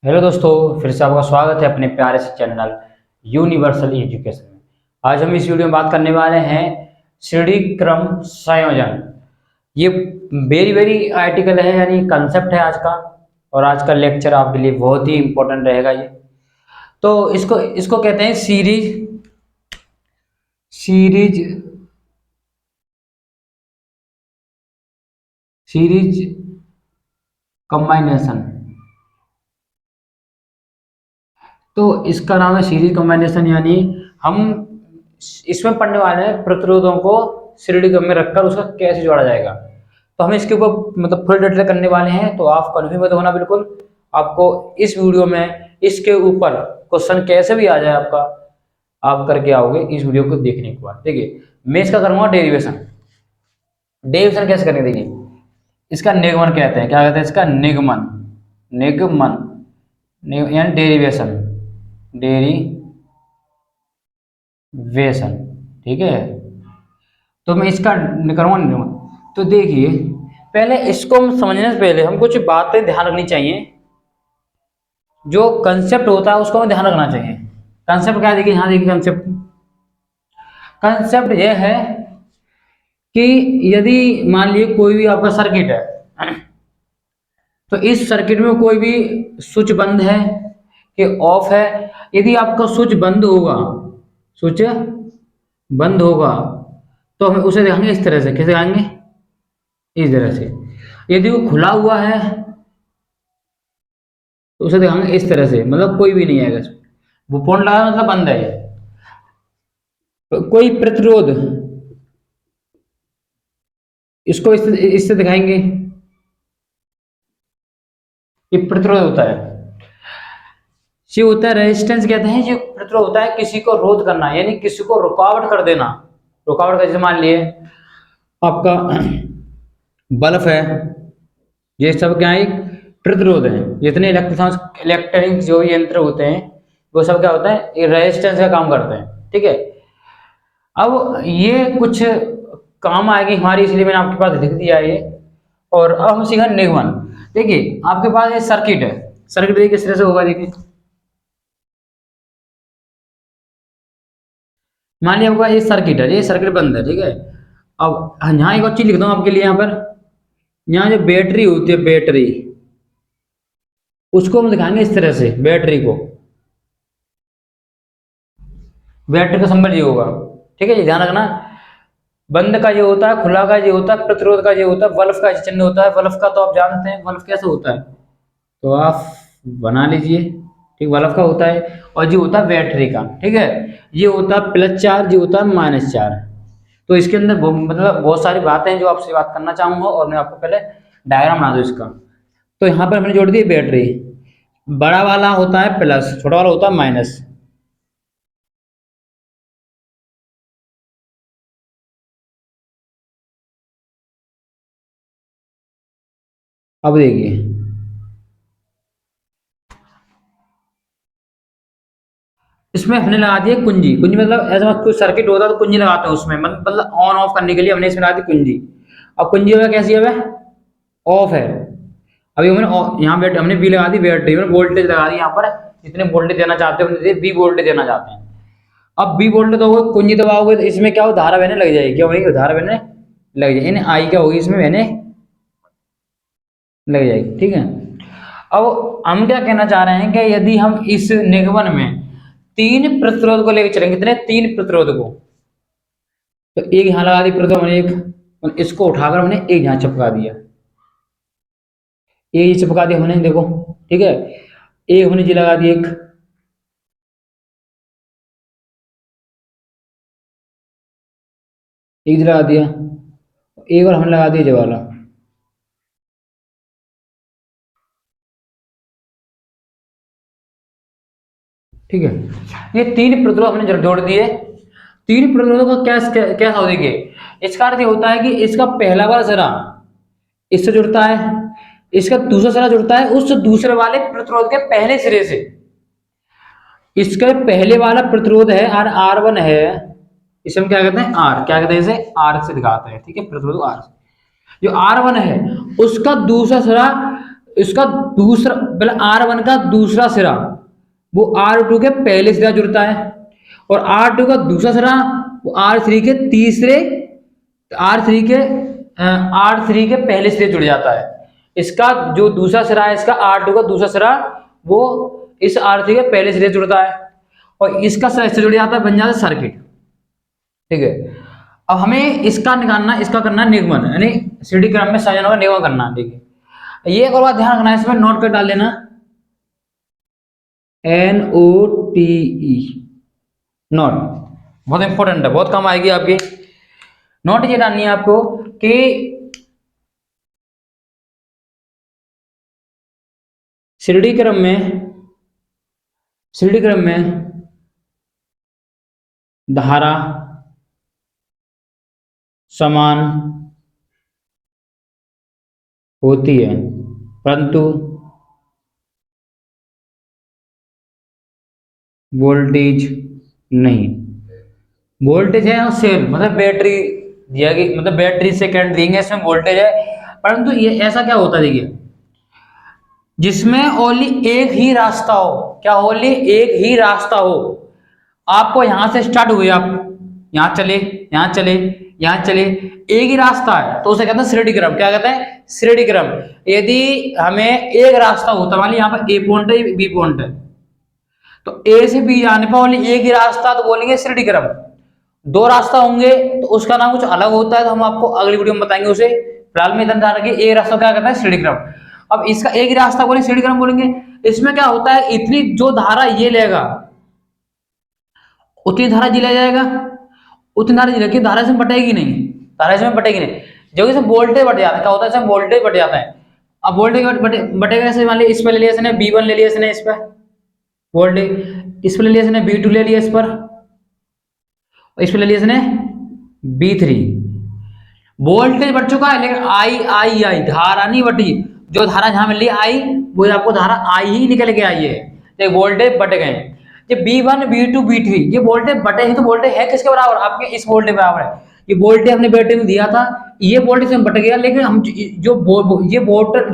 Hello दोस्तों, फिर से आपका स्वागत है अपने प्यारे से चैनल यूनिवर्सल एजुकेशन में। आज हम इस वीडियो में बात करने वाले हैं श्रेणी क्रम संयोजन। ये वेरी वेरी आर्टिकल है, यानी कंसेप्ट है आज का। और आज का लेक्चर आपके लिए बहुत ही इंपॉर्टेंट रहेगा ये। तो इसको इसको कहते हैं सीरीज सीरीज कंबाइनेशन। तो इसका नाम है सीरीज कॉम्बिनेशन, यानी हम इसमें पढ़ने वाले हैं प्रतिरोधों को श्रेणी क्रम में रखकर उसका कैसे जोड़ा जाएगा। तो हम इसके ऊपर मतलब फुल डिटेल करने वाले हैं, तो आप कन्फ्यूज मत होना बिल्कुल। आपको इस वीडियो में इसके ऊपर क्वेश्चन कैसे भी आ जाए आपका, आप करके आओगे इस वीडियो को देखने के बाद। देखिए, मैं इसका करूंगा डेरिवेशन। डेरिवेशन कैसे करेंगे, देखिए। इसका निगमन कहते हैं, क्या कहते हैं इसका? निगमन। निगमन यानी डेरिवेशन। डेरिवेशन, ठीक है। तो मैं इसका करूँगा निगमन। तो देखिए, पहले इसको हम समझने से पहले हम कुछ बातें ध्यान रखनी चाहिए। जो कंसेप्ट होता है उसको हमें ध्यान रखना चाहिए। कंसेप्ट क्या है, देखिए यहाँ देखिए। कंसेप्ट यह है कि यदि मान लीजिए कोई भी आपका सर्किट है, तो इस सर्किट में कोई भी स्विच बंद है कि ऑफ है। यदि आपका स्विच बंद होगा, स्विच बंद होगा, तो हम उसे दिखाएंगे इस तरह से। कैसे दिखाएंगे? इस तरह से। यदि वो खुला हुआ है तो उसे दिखाएंगे इस तरह से, मतलब कोई भी नहीं आएगा इसमें। वो पॉइंट लगा मतलब बंद है ये। तो कोई प्रतिरोध, इसको इससे दिखाएंगे। ये प्रतिरोध होता है। ये होता है रेजिस्टेंस, कहते हैं। जो प्रतिरोध होता है किसी को रोध करना, यानी किसी को रुकावट कर देना। रुकावट का, जैसे मान लिए आपका बल्ब है, ये सब क्या है? प्रतिरोध है। जितने इलेक्ट्रॉनिक जो यंत्र होते हैं वो सब क्या होता है? ये रेजिस्टेंस का काम करते हैं, ठीक है। अब ये कुछ काम आएगी हमारी, इसलिए मैंने आपके पास लिख दिया ये। और अब हम सीखा निगमन। देखिए, आपके पास ये सर्किट है। सर्किट देखिए किस तरह से होगा, देखिए। मान लिया आपका ये सर्किट है, ये सर्किट बंद है, ठीक है। अब यहाँ एक और चीज लिख दूँ आपके लिए। यहाँ पर, यहाँ जो बैटरी होती है, बैटरी, उसको हम दिखाएंगे इस तरह से। बैटरी को, बैटरी का सिंबल ये होगा, ठीक है। ये ध्यान रखना। बंद का ये होता है, खुला का ये होता है, प्रतिरोध का ये होता है, बल्ब का ये चिन्ह होता है। बल्ब का तो आप जानते हैं बल्ब कैसे होता है, तो आप बना लीजिए, ठीक। बल्ब का होता है। और ये होता है बैटरी का, ठीक है। ये होता है प्लस चार्ज, ये होता है माइनस चार्ज। तो इसके अंदर मतलब बहुत सारी बातें हैं जो आपसे बात करना चाहूंगा, और मैं आपको पहले डायग्राम बना दूं इसका। तो यहाँ पर हमने जोड़ दी बैटरी। बड़ा वाला होता है प्लस, छोटा वाला होता है माइनस। अब देखिए, इसमें हमने लगा दिया कुंजी। कुंजी मतलब ऐसा कोई सर्किट होता है तो कुंजी लगाते हैं उसमें, मतलब ऑन ऑफ करने के लिए हमने इसमें लगा दी कुंजी। अब कुंजी वगैरह कैसी है? ऑफ है। अभी हमने यहाँ हमने बी लगा दी, बैटरी में वोल्टेज लगा दी। यहाँ पर जितने वोल्टेज देना चाहते हैं बी वोल्टेज देना चाहते हैं। अब बी वोल्टेज दोगे, कुंजी दबाओगे, तो इसमें क्या हो? धारा बहने लग जाएगी। क्या होगी? धारा बहने लग जाएगी। आई क्या होगी? इसमें बहने लग जाएगी, ठीक है। अब हम क्या कहना चाह रहे हैं कि यदि हम इस निगमन में तीन प्रतिरोध को लेकर चलेंगे, कितने? तीन प्रतिरोध को। तो एक यहाँ लगा दी प्रतिरोध, हमने एक इसको उठाकर हमने एक यहाँ चिपका दिया। एक चिपका दिया हमने, देखो, ठीक है। एक हमने जी लगा दी, एक जी लगा दिया। एक और हमने लगा दिया ये वाला, ठीक है। ये तीन प्रतिरोध हमने जोड़ दिए। तीन प्रतिरोधों का क्या हो? देखिए, इसका अर्थ ये होता है कि इसका पहला वाला सिरा इससे जुड़ता है, इसका दूसरा सिरा जुड़ता है उस दूसरे वाले प्रतिरोध के पहले सिरे से। इसका पहले वाला प्रतिरोध है R1 है। इसे हम क्या कहते हैं? R। क्या कहते हैं? इसे R से दिखाते हैं, ठीक है। प्रतिरोध R। जो R1 है उसका दूसरा सिरा इसका दूसरा मतलब R1 का दूसरा सिरा वो R2 के पहले सिरा जुड़ता है, और R2 का दूसरा सिरा वो R3 के तीसरे R3 के R3 के पहले सिरे जुड़ जाता है। इसका जो दूसरा सिरा है, इसका R2 का दूसरा सिरा वो इस R3 के पहले सिरे जुड़ता है, और इसका सिरा इससे जुड़ जाता है, बन जाता है सर्किट। ठीक है, अब हमें इसका निकालना, इसका करना निगमन, यानी सीढ़ी क्रम में संयोजनों का निगमन करना। देखिए ये एक और बात ध्यान रखना है, इसमें नोट कर डाल लेना, NOTE, नोट बहुत इंपॉर्टेंट है, बहुत काम आएगी आपकी। नोट ये डालनी है आपको कि सीढ़ी क्रम में धारा समान होती है, परंतु वोल्टेज नहीं। वोल्टेज है और सेल मतलब बैटरी दिया गई, मतलब बैटरी से करंट देंगे, इसमें वोल्टेज है, परंतु ये ऐसा क्या होता है, देखिए जिसमें ओनली एक ही रास्ता हो, क्या ओनली एक ही रास्ता हो, आपको यहां से स्टार्ट हुए, आप यहां चले, यहां चले, यहां चले, एक ही रास्ता है, तो उसे कहते हैं श्रेणी क्रम। क्या कहते हैं? श्रेणी क्रम। यदि हमें एक रास्ता होता, मान लीजिए यहाँ पर ए पॉइंट है, बी पॉइंट है, तो ए से बी जाने पर ओनली एक ही रास्ता, तो बोलेंगे श्रेणी क्रम। दो रास्ता होंगे तो उसका नाम कुछ अलग होता है, तो हम आपको अगली वीडियो में बताएंगे उसे। फिलहाल में इतना रखिए, एक रास्ता क्या कहता है? श्रेणी क्रम। अब इसका एक ही रास्ता बोलेंगे, श्रेणी क्रम बोलेंगे। इसमें क्या होता है, इतनी जो धारा ये लेगा उतनी धारा जी ले जाएगा, उतनी धारा जी लेगी, धारा इसमें बटेगी नहीं, धारा इसमें बटेगी नहीं। जब इसमें वोल्टेज बढ़ जाता है, क्या होता है, इसमें वोल्टेज बढ़ जाता है। अब वोल्टेज बटेगा, ऐसे मान लिया इस पर ले लिया इसने V1 ले लिया इसने, इस पर वोल्टेज, इस पर ले लिया इसने V2 ले लिया, इस पर, इस पर ले लिया इसने V3। वोल्टेज बढ़ चुका है, लेकिन आई धारा नहीं बढ़ी। जो धारा जहां मिल रही आई, वो आपको धारा आई ही निकल के आई है, तो वोल्टेज बढ़ गए। ये B1 B2 B3 ये वोल्टेज बटे हैं, तो वोल्टेज है किसके बराबर? आपके इस वोल्टेज बराबर है। ये वोल्टेज हमने बैटरी में दिया था, ये वोल्टेज में बट गया, लेकिन हम जो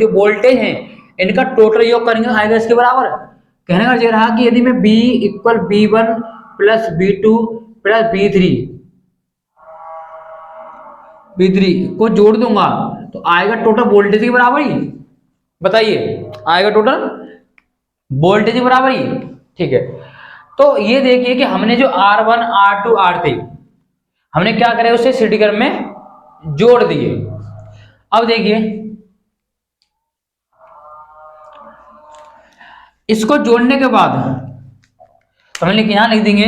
वोल्टेज है इनका टोटल योग करेंगे तो आएगा इसके बराबर। कहने का ये रहा कि यदि मैं B equal B1 plus B2 plus B3 को जोड़ दूंगा तो आएगा टोटल वोल्टेज के बराबर ही। बताइए, आएगा टोटल वोल्टेज के बराबर ही। ठीक है, तो ये देखिए कि हमने जो R1 R2 R3 हमने क्या करे, उसे सीढ़ी क्रम में जोड़ दिए। अब देखिए इसको जोड़ने के बाद हम यहां लिख देंगे,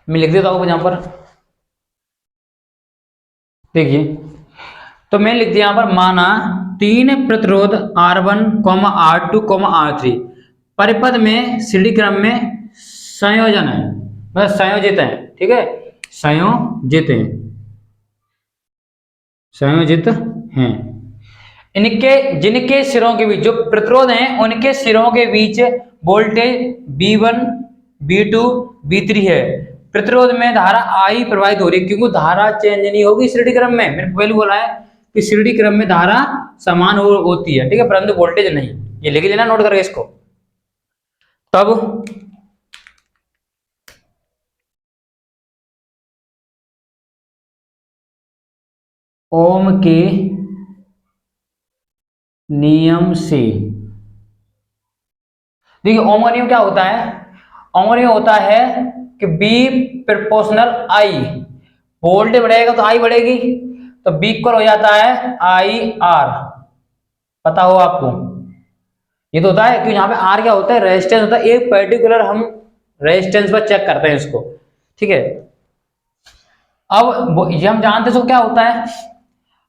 मैं लिख देता हूं यहां पर, देखिए तो मैं लिख दिया यहां पर, माना तीन प्रतिरोध R1, R2, R3 परिपथ में सीढ़ी क्रम में संयोजन है, मतलब संयोजित है। ठीक है, संयोजित हैं। इनके जिनके सिरों के बीच जो प्रतिरोध हैं, उनके सिरों के बीच वोल्टेज V1 B2 B3 है। प्रतिरोध में धारा I प्रवाहित हो रही है, क्योंकि धारा चेंज नहीं होगी श्रेणी क्रम में। मैंने पहले बोला है कि श्रेणी क्रम में धारा समान होती है, ठीक है, परंतु वोल्टेज नहीं। ये लिख लेना नोट करके इसको। तब ओम के नियम से, देखिए ओम का नियम क्या होता है? ओम का नियम होता है कि B प्रोपोर्शनल I, वोल्टेज बढ़ेगा तो I बढ़ेगी, तो B इक्वल हो जाता है IR। पता हो आपको, ये तो होता है कि यहाँ पे R क्या होता है? रेजिस्टेंस होता है। एक पर्टिकुलर हम रेजिस्टेंस पर चेक करते हैं इसको। ठीक है, अब ये हम जानते हैं क्या होता है।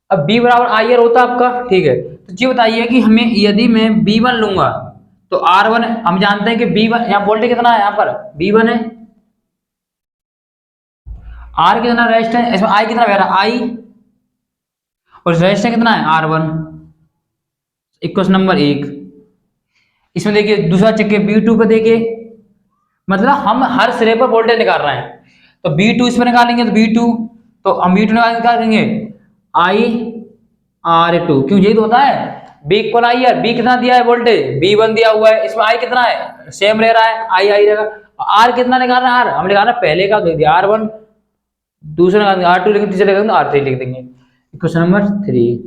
अब B बराबर IR होता है आपका। ठीक है, तो ये बताइए कि हमें यदि मैं B1 लूंगा तो R1 हम जानते हैं कि B1 यहाँ वोल्टेज कितना है, यहाँ पर B1 है, R कितना रेजिस्टेंस, इसमें I कितना बह रहा है I, और रेजिस्टेंस कितना है R1। Equation number 1। इसमें देखिए दूसरा चेक B2 पे देखिए, मतलब हम हर सिरे पर वोल्टेज निकाल रहे हैं, तो B2 इसमें निकालेंगे तो B2, तो हम B2 निकालेंगे I R2, क्यों यही तो होता है, B equal I R. B कितना दिया है वोल्टेज, V1 दिया हुआ है, इसमें आई कितना है, सेम रह रहा है, आई आई रहेगा। आर कितना निकालना है, आर हमने निकालना पहले का दे दिया R1, दूसरे का R2 लिखेंगे, तीसरे का R3 लिख देंगे। Question number 3।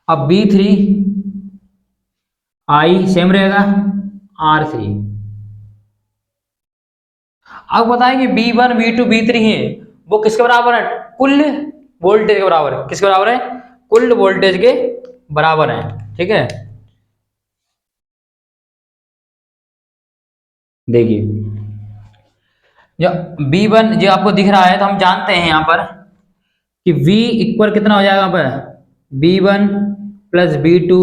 अब B3 आई सेम रहेगा, R3। अब बताएंगे B1 B2 B3 है वो किसके बराबर है, कुल वोल्टेज के बराबर है। किसके बराबर है, कुल वोल्टेज के बराबर है। ठीक है, देखिए जो B1 जो आपको दिख रहा है, तो हम जानते हैं यहाँ पर कि V इक्वल कितना हो जाएगा यहाँ पर, B1 plus B2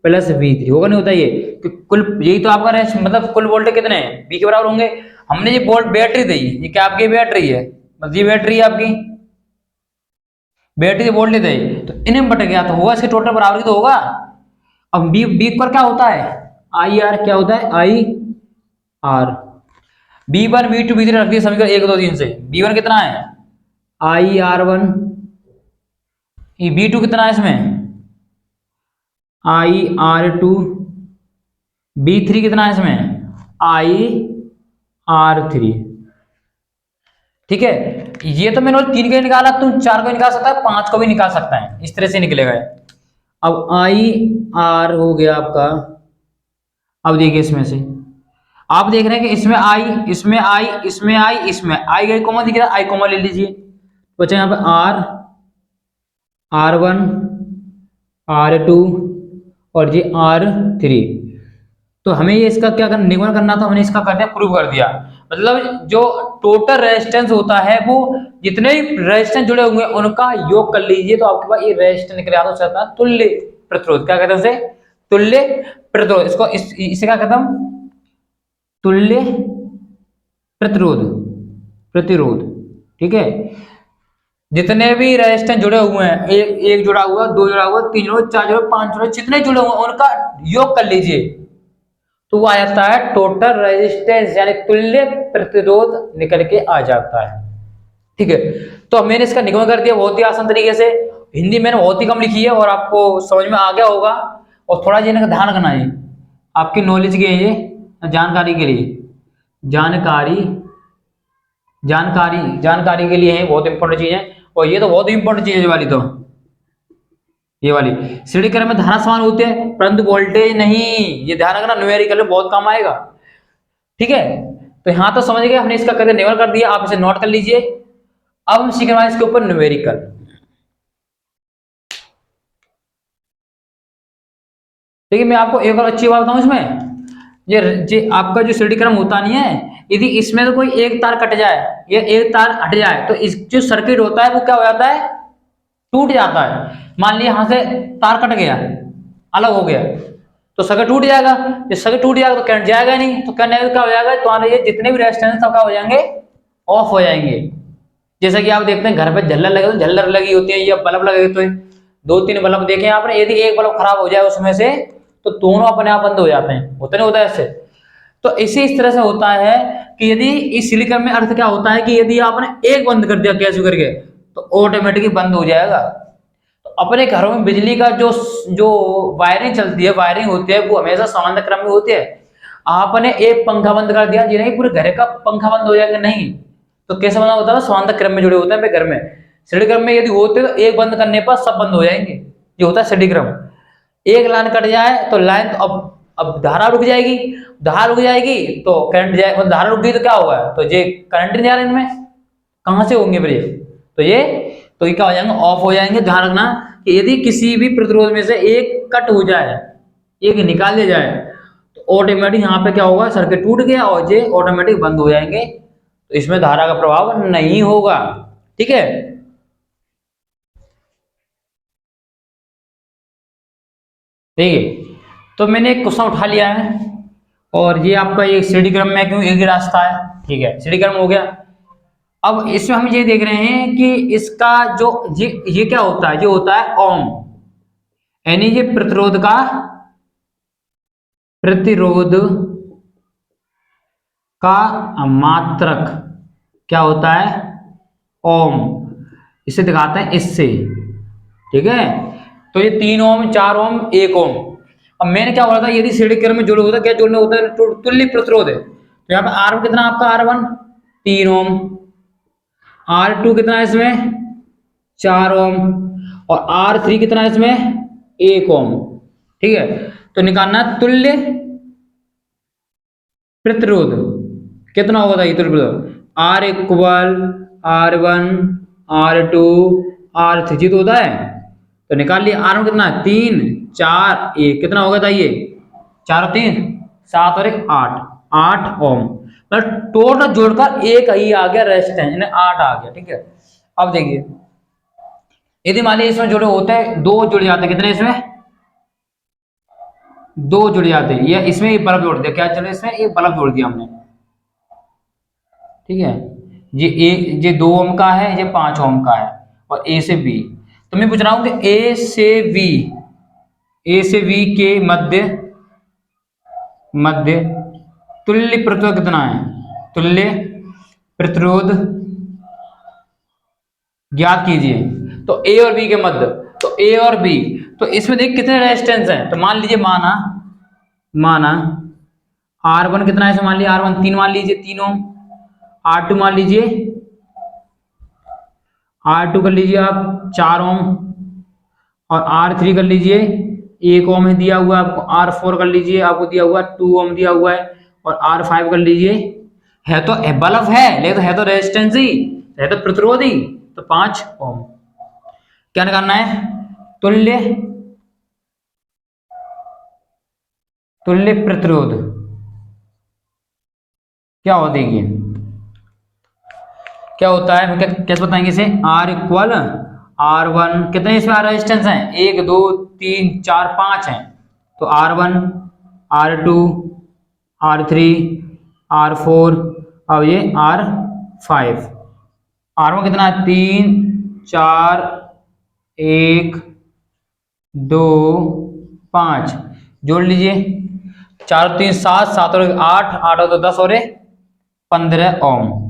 plus B3 होगा, नहीं होता ये कि कुल, यही तो आपका मतलब कुल वोल्टेज कितने हैं, B के बराबर होंगे। हमने ये वोल्ट बैटरी दी, ये क्या आपकी बैटरी है, मतलब ये बैटरी है आपकी, बैटरी वोल्टेज दी, तो इन्हें बट गया तो होगा इसके टोटल बराबर ही तो होगा। अब B पर क्या होता है, आई आर, क्या होता है I R. B1 B2 B3 रख दिए समीकरण 1 2 3 से। B1 कितना है, आई R1, ये B2 कितना है इसमें, आई R2, B3 कितना है इसमें, आई R3। ठीक है, ये तो मैंने 3 का ही निकाला, तुम 4 को निकाल सकता है, 5 को भी निकाल सकता है, इस तरह से निकलेगा। अब आई आर हो गया आपका। अब देखिए इसमें से आप देख रहे हैं कि इसमें आई, इसमें आई, इसमें आई, इसमें आई कॉमन दिख रहा है, आई कॉमन ले लीजिए, बचा यहाँ पे R1 R2 और ये R3। तो हमें ये इसका क्या करना, निगमन करना था, हमने इसका कर दिया, प्रूव कर दिया। मतलब जो टोटल रेजिस्टेंस होता है वो जितने भी रेजिस्टेंस जुड़े होंगे उनका योग कर लीजिए, तो आपके पास ये रेजिस्टेंस निकल आता है तुल्य प्रतिरोध। क्या कहते हैं उसे, तुल्य प्रतिरोध। इसको इसे क्या कहते हैं, तुल्य प्रतिरोध, प्रतिरोध। ठीक है, जितने भी रेजिस्टेंस जुड़े हुए हैं, एक जुड़ा हुआ, दो जुड़ा हुआ, तीन जुड़ा, चार जुड़ा, पांच जुड़ा, जितने जुड़े हुए हैं उनका योग कर लीजिए, तो वो आ जाता है टोटल रेजिस्टेंस, यानी तुल्य प्रतिरोध निकल के आ जाता है। ठीक है, तो मैंने इसका निगमन कर दिया बहुत ही आसान तरीके से। हिंदी मैंने बहुत ही कम लिखी है और आपको समझ में आ गया होगा। और थोड़ा जिन्हें ध्यान रखना है, आपकी नॉलेज के लिए, जानकारी के लिए, जानकारी जानकारी जानकारी के लिए है, बहुत इंपॉर्टेंट चीज है। और ये तो बहुत इंपॉर्टेंट चीज है वाली, तो ये वाली श्रेणी क्रम में धारा समान होते हैं परंतु वोल्टेज नहीं, ये ध्यान रखना, न्यूमेरिकल में बहुत काम आएगा। ठीक है, तो यहां तो समझ गए, हमने इसका करके निगमन कर दिया, आप इसे नोट कर लीजिए। अब हम सीखेंगे इसके ऊपर न्यूमेरिकल। देखिए मैं आपको एक और अच्छी बात बताऊं इसमें, ये आपका जो श्रेणी क्रम होता नहीं है, यदि इसमें तो कोई एक तार कट जाए या एक तार हट जाए तो इस जो सर्किट होता है वो क्या हो जाता है, टूट जाता है। मान लिया यहां से तार कट गया, अलग हो गया, तो सर्किट टूट जाएगा। जब सर्किट टूट जाएगा तो करंट जाएगा नहीं, तो करंट क्या हो जाएगा, तो ये जितने भी रेजिस्टेंस सब क्या हो जाएंगे, ऑफ हो जाएंगे। जैसा कि आप देखते हैं घर पे झल्लर लगे, तो झल्लर लगी होती है या बल्ब लगे होते हैं, दो तीन बल्ब देखे आपने, यदि एक बल्ब खराब हो जाए उसमें से तो दोनों अपने आप बंद हो जाते हैं, होता नहीं होता ऐसे। तो इस तरह से होता है कि यदि इस सिलिकॉन में अर्थ क्या होता है कि यदि आपने एक बंद कर दिया कैसे करके तो ऑटोमेटिकली बंद हो जाएगा। तो अपने घरों में बिजली का जो जो वायरिंग चलती है, वायरिंग होती है, वो हमेशा समांतर क्रम में होती है। आपने एक पंखा बंद कर दिया, जी नहीं पूरे घर का पंखा बंद हो जाएगा, नहीं, तो कैसे बंद होता है, समांतर क्रम में जुड़े होते हैं घर में। श्रेणी क्रम में यदि होते तो एक बंद करने पर सब बंद हो जाएंगे, ये होता है श्रेणी क्रम। एक लाइन कट जाए तो लाइन तो अब धारा रुक जाएगी, धारा रुक जाएगी तो करंट जाए, धारा रुक गई तो क्या होगा, तो ये करंट नहीं आ रहा इनमें, कहां से होंगे फिर ये, तो ये क्या हो जाएंगे, ऑफ हो जाएंगे। ध्यान रखना कि यदि किसी भी प्रतिरोध में से एक कट हो जाए, एक निकाल दिया जाए, तो ऑटोमेटिक यहाँ पे क्या होगा, सर्किट टूट गया और ये ऑटोमेटिक बंद हो जाएंगे, तो इसमें धारा का प्रभाव नहीं होगा। ठीक है, ठीक है, तो मैंने एक क्वेश्चन उठा लिया है और ये आपका ये श्रेणी क्रम में क्यों एक ही रास्ता है। ठीक है, श्रेणी क्रम हो गया। अब इसमें हम ये देख रहे हैं कि इसका जो ये क्या होता है, ये होता है ओम, यानी ये प्रतिरोध का, प्रतिरोध का मात्रक क्या होता है, ओम। इसे दिखाते हैं इससे, ठीक है, तो ये 3 ओम, 4 ओम, 1 ओम। अब मैंने क्या बोला था, यदि श्रेणी क्रम में जोड़ना होता है, क्या जोड़ना होता है, तुल्य प्रतिरोध है। तो यहाँ पे R कितना आपका R1 3 ओम, R2 कितना है इसमें 4 ओम, और R3 कितना है इसमें 1 ओम। ठीक है, तो निकालना तुल्य प्रतिरोध कितना होगा, ये तुल्य प्रतिरोध R equal R1 R2 R3 जी तो होता है। तो निकाल लिया, R1 कितना है 3 4 1 कितना होगा था ये 4 और 3 7 और 1 8 8 ओम। मतलब टोटल जोड़कर एक ही आ गया रेजिस्टेंस, यानी 8 आ गया। ठीक है, अब देखिए यदि मान लीजिए इसमें जुड़े होते हैं, दो जुड़ जाते हैं, कितने इसमें दो जुड़ जाते हैं, या इसमें एक बल्ब जोड़ दिया, क्या चलो इसमें एक बल्ब जोड़ दिया हमने। ठीक है, ये 2 ओम का है, ये 5 ओम का है, और ए से बी। तो मैं पूछ रहा हूं कि ए से बी के मध्य तुल्य प्रतिरोध कितना है, तुल्य प्रतिरोध ज्ञात कीजिए। तो ए और बी के मध्य, तो ए और बी, तो इसमें देख कितने रेजिस्टेंस हैं। तो मान लीजिए माना R1 कितना है, मान लीजिए R1 3 मान लीजिए 3 ओम, R2 मान लीजिए R2 कर लीजिए आप 4 ओम, और R3 कर लीजिए 1 ओम है दिया हुआ आपको, R4 कर लीजिए आपको दिया हुआ 2 ओम दिया हुआ है, और R5 कर लीजिए, है तो बल्ब है लेकिन है तो रेजिस्टेंस ही, है तो प्रतिरोध ही, तो 5 ओम। क्या निकालना है, तुल्य प्रतिरोध क्या हो देगी, क्या होता है, कैसे बताएंगे इसे, R इक्वल R1 कितने इसमें रेजिस्टेंस हैं 1 2 3 4 5 हैं, तो R1 R2 R3 R4, अब ये R5। R1 कितना है 3 4 1 2 5, जोड़ लीजिए 4 3 7 7 और 8 8 और 10 और 15 ओम।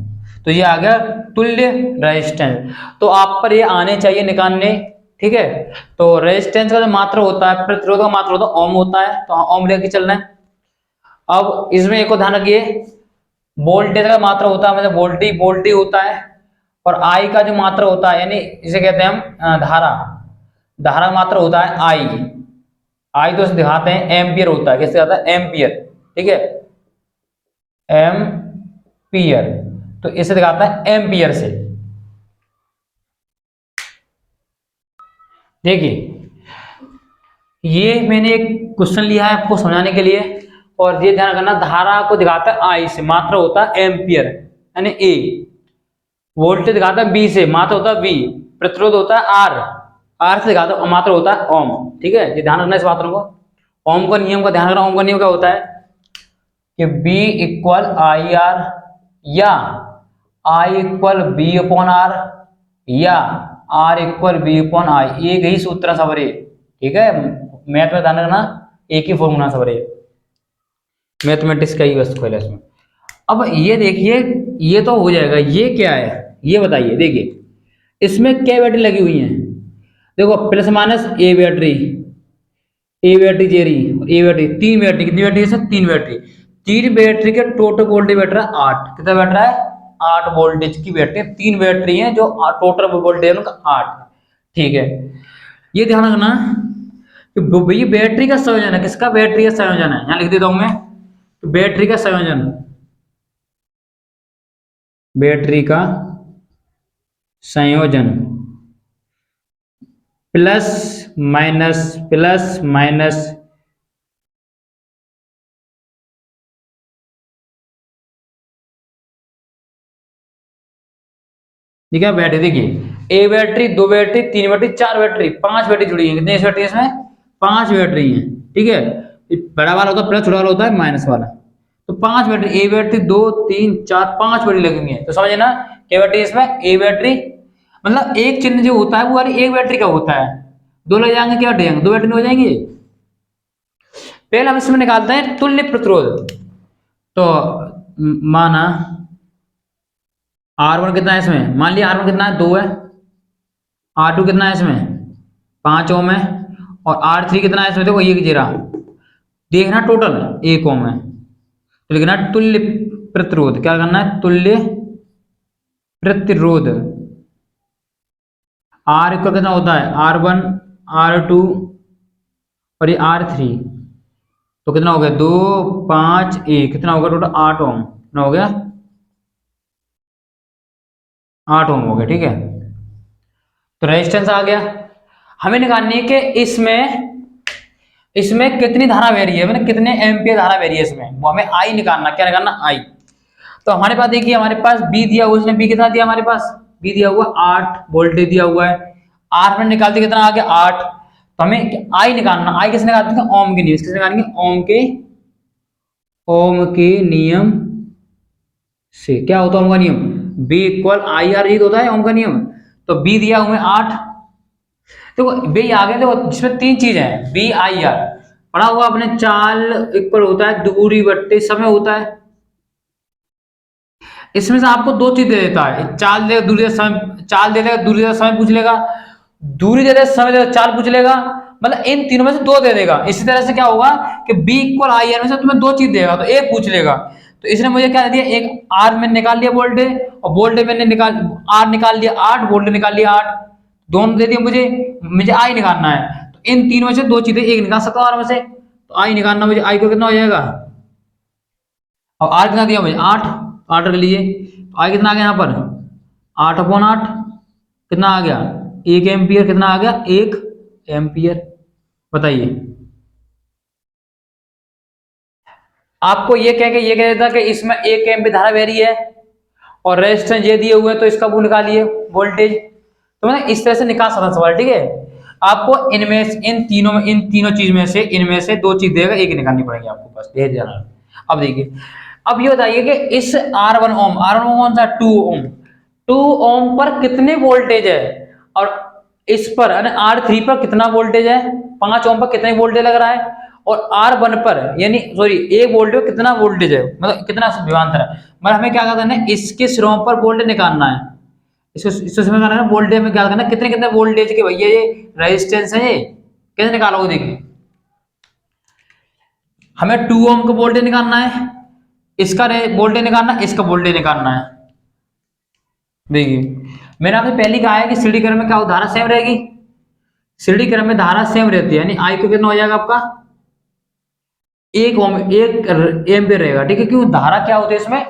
तो ये आ गया तुल्य रेजिस्टेंस। तो आप पर ये आने चाहिए निकालने। ठीक है, तो रेजिस्टेंस का जो मात्रा होता है, प्रतिरोध का मात्रा होता है ओम होता है, तो ओम लेके चलना है। अब इसमें एक और ध्यान रखिए, वोल्टेज का मात्रा होता है, मतलब वोल्टी होता है, और आई का जो मात्रा होता है, यानी इसे कहते हैं हम धारा मात्रा होता है आई तो दिखाते हैं एम्पियर होता है, किससे आता है एम्पियर। ठीक है, एम्पियर, तो इसे दिखाता है एम्पियर से। देखिए ये मैंने एक क्वेश्चन लिया है आपको समझाने के लिए, और ये ध्यान रखना, धारा को दिखाता है आई से, मात्रा होता है एम्पियर यानी ए, वोल्टेज दिखाता है बी से, मात्रा होता है वी, प्रतिरोध होता है आर से दिखाता है मात्रा होता है ओम। ठीक है, ये ध्यान रखना इस बातों को, ओम का नियम का ध्यान रखना। ओम का नियम क्या होता है कि B इक्वल आई आर, या I equal B upon R, या R equal B upon I, एक ही सूत्र है सबरे। ठीक है, मैथ में ध्यान रखना एक ही फॉर्मूला सबरे, मैथमेटिक्स का ही बस खोला इसमें। अब ये देखिए, ये तो हो जाएगा, ये क्या है ये बताइए। देखिए इसमें क्या बैटरी लगी हुई है, देखो प्लस माइनस ए बैटरी जे रही, ए बैटरी, 3 बैटरी, कितनी बैटरी है, 3 बैटरी, 3 बैटरी के टोटल वोल्टेज बैटरी है 8, कितना बैटरी है 8 वोल्टेज की बैटरी, 3 बैटरी है जो टोटल वोल्टेज है उनका 8। ठीक है, ये ध्यान रखना कि ये बैटरी का संयोजन है, किसका बैटरी का संयोजन है, यहां लिख देता हूं मैं, तो बैटरी का संयोजन, बैटरी का संयोजन प्लस माइनस ठीक है बैटरी। देखिए a battery, 2 battery, 3 battery, 4 battery, 5 battery जुड़ी है, कितनी बैटरी इसमें 5 बैटरी है। ठीक है, बड़ा वाला होता है प्लस, छोटा वाला होता है माइनस वाला, तो 5 बैटरी, ए बैटरी 2 3 4 5 बैटरी लगेंगे। तो समझे ना, क्या बैटरी इसमें ए बैटरी, मतलब एक चिन्ह जो होता है वो वाली एक बैटरी का होता है, दो लग जाएंगे क्या बैटरी, 2 बैटरी हो जाएंगे। पहले हम इसमें निकालते हैं तुल्य प्रतिरोध। तो माना R1 कितना है इसमें, मान लिया R1 कितना है 2 है, R2 कितना है इसमें 5 ओम है, और R3 कितना है इसमें, देखो 1 जीरा, देखना टोटल 1 ओम है, तो लिखना तुल्य प्रतिरोध, क्या करना है, तुल्य प्रतिरोध। R इक्वल कितना होता है, R1 R2 और ये R3, तो कितना हो गया, 2 5 1, कितना होगा टोटल 8 ओम, कितना हो गया 8 ओम हो गया, ठीक है। तो रेजिस्टेंस आ गया, हमें निकालनी है कि इसमें इसमें कितनी धारा बह रही है, मैंने कितने एम्पियर धारा बह रही है इसमें, वो हमें आई निकालना, क्या निकालना, आई। तो हमारे पास देखिए, हमारे पास बी दिया हुआ, उसने बी कितना दिया, हमारे पास बी दिया हुआ 8 वोल्टेज दिया हुआ है, आर में निकालते कितना आ गया 8, तो हमें आई निकालना, आई किसने निकालते हैं, ओम के नियम, किसने निकालेंगे, ओम के नियम से। क्या होता है ओम का नियम, बी इक्वल आई आर, होता है ओम का नियम। तो बी दिया हमें 8, देखो बी आ गया, देखो जिसमें 3 चीजें हैं, बी आई आर पढ़ा हुआ अपने, चाल इक्वल होता है दूरी बट्टे समय होता है, इसमें से आपको 2 चीज दे देता है, चाल देगा दूरी देगा समय, चाल दे देगा दूरी देगा समय पूछ लेगा, दूरी दे देगा समय देगा चाल पूछ लेगा, मतलब इन तीनों में से 2 दे देगा। इसी तरह से क्या होगा कि बी इक्वल आई आर में से तुम्हें 2 चीज देगा, तो एक पूछ लेगा। तो इसने मुझे क्या दे दिया, एक आर में निकाल लिया वोल्टेज, और वोल्टेज मैंने निकाल आर निकाल लिया 8, वोल्टेज निकाल लिया 8, दोनों दे दिए मुझे, मुझे आई निकालना है। तो इन तीनों में से 2 चीजें एक निकाल सकता हूँ आर में से, तो आई निकालना मुझे, आई को कितना हो जाएगा, अब आर कितना दिया मुझे 8, 8 रख लीजिए, तो आई कितना आ गया यहाँ पर 8/8, कितना आ गया 1 एम्पियर, कितना आ गया 1 एम्पियर। बताइए, आपको ये कह के ये कह देता कि इसमें 1 एम्पियर धारा बह रही है और रेजिस्टेंस ये दिए हुए हैं, तो इसका वो निकालिए वोल्टेज। तो मैंने इस तरह से निकाल सकता सवाल, ठीक है। आपको इनमें इन तीनों चीज में से इनमें से 2 चीज देगा, एक निकालनी पड़ेगी आपको, बस ढेर जाना। अब देखिए, अब ये बताइए कि इस R1 ओम, R1 ओम कौन सा, 2 ओम, 2 ओम पर कितने वोल्टेज है, और इस पर R3 पर कितना वोल्टेज है, 5 ओम पर कितने वोल्टेज लग रहा है, और R1 पर यानी सॉरी 1 वोल्ट पर कितना वोल्टेज है, मतलब कितना विभवांतर है, मतलब हमें क्या करना है, इसके सिरों पर वोल्टेज निकालना है, इसको समझ करना है वोल्टेज में क्या करना है, कितने कितने वोल्टेज के भैया ये रेजिस्टेंस है, ये कैसे निकालोगे, देखिए हमें 2 ओम का वोल्टेज निकालना है, इसका वोल्टेज निकालना है, इसका वोल्टेज निकालना है। देखिए मैंने आपसे पहले कहा है कि सीढ़ी क्रम में क्या हो, धारा सेम रहेगी, सीढ़ी क्रम में धारा सेम रहती है, यानी आई को कितना हो जाएगा आपका 1 ओम 1 एम्पियर रहेगा, ठीक है, क्यों धारा क्या होती है इसमें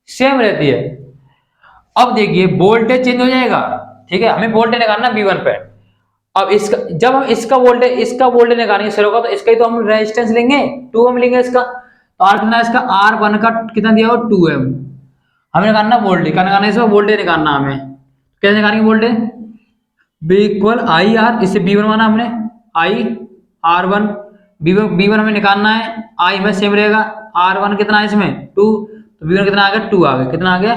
सेम रहती है। अब देखिए वोल्टेज चेंज हो जाएगा, ठीक है, हमें वोल्टेज निकालना V1 पे। अब इसका जब हम इसका वोल्टेज निकालेंगे सिरों का, तो इसका ही तो हम रेजिस्टेंस लेंगे, 2 ओम लेंगे इसका, तो आर कितना इसका R1 का कितना दिया हो 2 ओम, हमें निकालना वोल्टेज, क्या निकालना है इसमें, वोल्टेज निकालना हमें, कैसे निकालेंगे voltage, B equal I are, इससे B1 माना हमने आई R1, B1 हमें निकालना है, आई में सेम रहेगा, R1 कितना है इसमें 2, तो B1 कितना आ गया 2 आ गया, कितना आ गया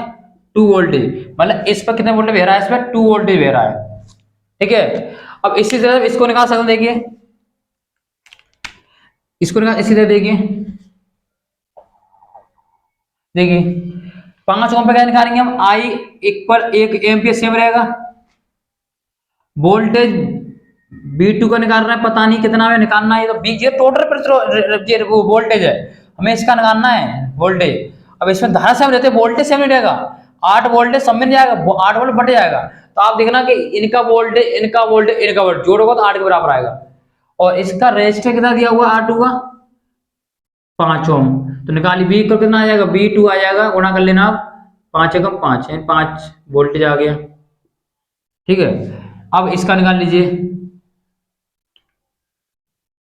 2 वोल्टेज, मतलब इस पर कितना वोल्टेज बह रहा है, इस पर 2 वोल्टेज बह रहा है, ठीक है। अब इसी तरह इसको निकाल सकते हैं, देखिए इसको निकाल इसी तरह, देखिए 5 ओम पे क्या निकालेंगे हम, आई इक्वल 1 एम्पियर सेम रहेगा, वोल्टेज B2 का निकाल रहे हैं, पता नहीं कितना में निकालना है, तो ये टोटल प्रतिरोध वोल्टेज है, हमें इसका निकालना है वोल्टेज। अब इसमें धारा सेम रहते, वोल्टेज सेम नहीं रहेगा, 8 वोल्टेज सब में जाएगा, 8 वोल्ट बढ़ जाएगा, तो आप देखना कि इनका वोल्टेज जोड़ोगा तो 8 के बराबर आएगा, और इसका रेजिस्टेंस कितना दिया हुआ R2 का 5 ओम, तो निकालिए B को कितना आ जाएगा, B2 आ जाएगा, गुणा कर लेना आप 5 एकम 5 है, 5 वोल्टेज आ गया, ठीक है। अब इसका निकाल लीजिए,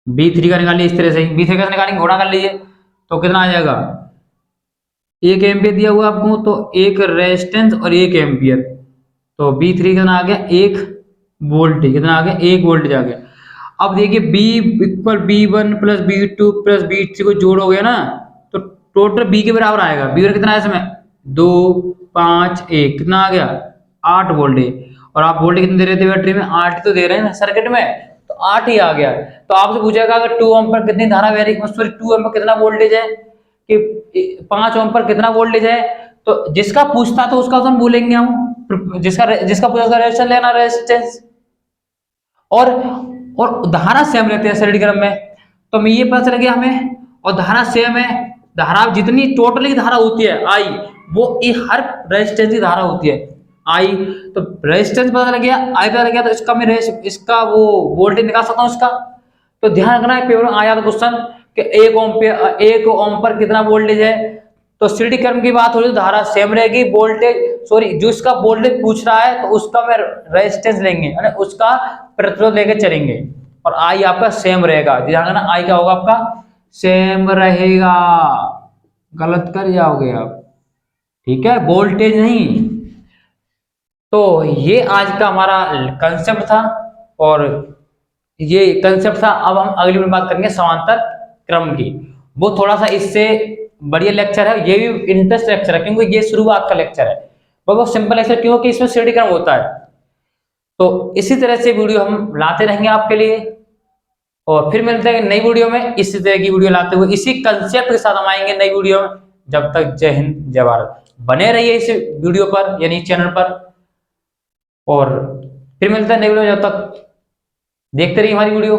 B3 का निकालिए इस तरह से, B3 का निकालेंगे, गुणा कर लीजिए, तो कितना आ जाएगा 1 एम्पियर दिया हुआ आपको, तो 1 रेजिस्टेंस और 1 एम्पियर, तो B3 कितना आ गया 1 वोल्टेज, कितना आ गया 1 वोल्टेज आ गया। अब देखिए B equal B1 plus B2 plus B3 को जोड़ोगे ना, तो टोटल B के बराबर आएगा, B1 कितना है इसमें 2 5 1, कितना आ गया 8 वोल्टेज, और आप वोल्टेज कितने दे रहे थे बैटरी में, 8 तो दे रहे हैं ना सर्किट में, तो 8 ही आ गया। तो आपसे पूछेगा अगर 2 ओम पर कितनी धारा बह रही है, सॉरी 2 ओम पर कितना वोल्टेज है, कि 5 ओम पर कितना वोल्टेज है, तो जिसका पूछता तो उसका तो हम बोलेंगे हम, जिसका पूछा रेजिस्टेंस लेना, रेजिस्टेंस, और धारा सेम रहते हैं स्टेडी क्रम में। तो हमें ये पता चल गया हमें, और धारा सेम है, धारा जितनी टोटली धारा होती है आई, वो हर रेजिस्टेंस की धारा होती है आई। तो रेजिस्टेंस पता लग गया, आई पता लग गया, तो इसका मैं इसका वो वोल्टेज निकाल सकता हूँ इसका। तो ध्यान रखना है, पेपर में आया था क्वेश्चन कि 1 ओम पर कितना वोल्टेज है। तो स्टेडी क्रम की बात हो रही है, धारा सेम रहेगी, वोल्टेज सॉरी जो इसका वोल्टेज पूछ रहा है तो उसका मैं रेजिस्टेंस लेंगे, यानी उसका प्रतिरोध लेके चलेंगे, और आई आपका सेम रहेगा। ध्यान रखना, आई क्या होगा आपका, सेम रहेगा। गलत कर जाओगे आप, ठीक है, वोल्टेज नहीं। तो ये आज का हमारा कंसेप्ट था, और ये कंसेप्ट था। अब हम अगली बार बात करेंगे समांतर क्रम की। वो थोड़ा सा इससे बढ़िया लेक्चर है, ये भी इंटरेस्ट लेक्चर है, क्योंकि ये शुरुआत का लेक्चर है। वो सिंपल लेक्चर क्योंकि इसमें स्टेडी क्रम होता है। तो इसी तरह से वीडियो हम लाते रहेंगे आपके लिए, और फिर मिलते हैं नई वीडियो में इसी तरह की वीडियो लाते हुए, इसी कंसेप्ट के साथ हम आएंगे नई वीडियो में। जब तक जय हिंद जय भारत, बने रहिए इस वीडियो पर यानी चैनल पर, और फिर मिलते हैं नई वीडियो। जब तक देखते रहिए हमारी वीडियो।